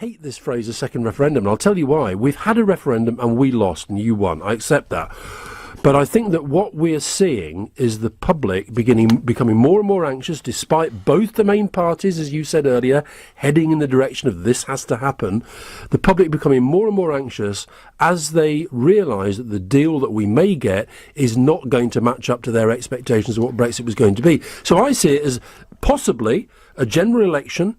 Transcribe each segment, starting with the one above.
hate this phrase, a second referendum, and I'll tell you why. We've had a referendum and we lost and you won. I accept that. But I think that what we're seeing is the public becoming more and more anxious, despite both the main parties, as you said earlier, heading in the direction of this has to happen. The public becoming more and more anxious as they realise that the deal that we may get is not going to match up to their expectations of what Brexit was going to be. So I see it as possibly a general election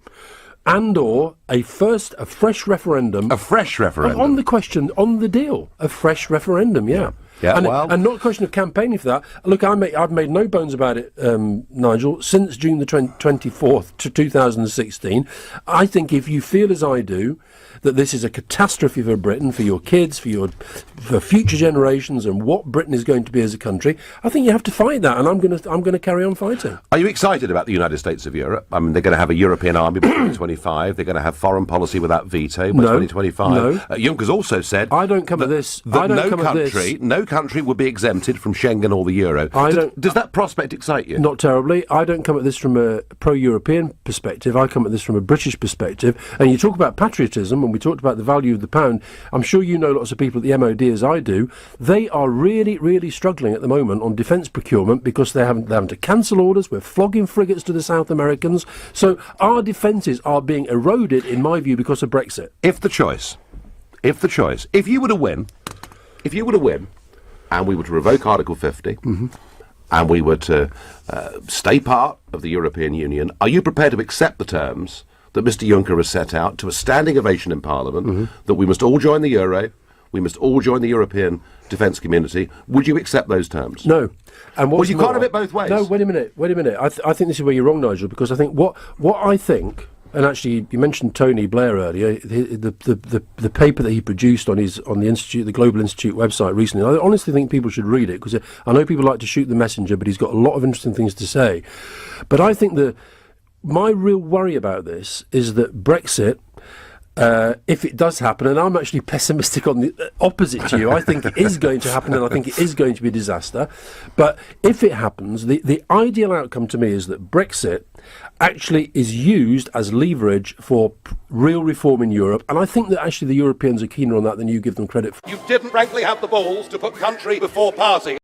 and or a fresh referendum. A fresh referendum? On the question, on the deal. A fresh referendum, yeah. Yeah, and not a question of campaigning for that. Look, I've made no bones about it, Nigel, since June the 24th to 2016. I think if you feel as I do, that this is a catastrophe for Britain, for your kids, for future generations, and what Britain is going to be as a country, I think you have to fight that, and I'm going to carry on fighting. Are you excited about the United States of Europe? I mean, they're going to have a European army by 2025. They're going to have foreign policy without veto by 2025. No. Juncker's also said I don't come at this. That no country would be exempted from Schengen or the euro. Does that prospect excite you? Not terribly. I don't come at this from a pro-European perspective. I come at this from a British perspective. And you talk about patriotism, and we talked about the value of the pound. I'm sure you know lots of people at the MOD as I do. They are really, really struggling at the moment on defence procurement because they're having to cancel orders. We're flogging frigates to the South Americans. So our defences are being eroded, in my view, because of Brexit. If you were to win, and we were to revoke Article 50, and we were to stay part of the European Union, are you prepared to accept the terms that Mr Juncker has set out to a standing ovation in Parliament, that we must all join the euro, we must all join the European defence community? Would you accept those terms? No. And well, you can't have it both ways. No, wait a minute. I think this is where you're wrong, Nigel, because I think what I think, and actually you mentioned Tony Blair earlier, the paper that he produced on the Global Institute website recently, I honestly think people should read it, because I know people like to shoot the messenger, but he's got a lot of interesting things to say. But I think my real worry about this is that Brexit, if it does happen, and I'm actually pessimistic on the opposite to you, I think it is going to happen, and I think it is going to be a disaster. But if it happens, the ideal outcome to me is that Brexit actually is used as leverage for real reform in Europe, and I think that actually the Europeans are keener on that than you give them credit for. You didn't frankly have the balls to put country before party.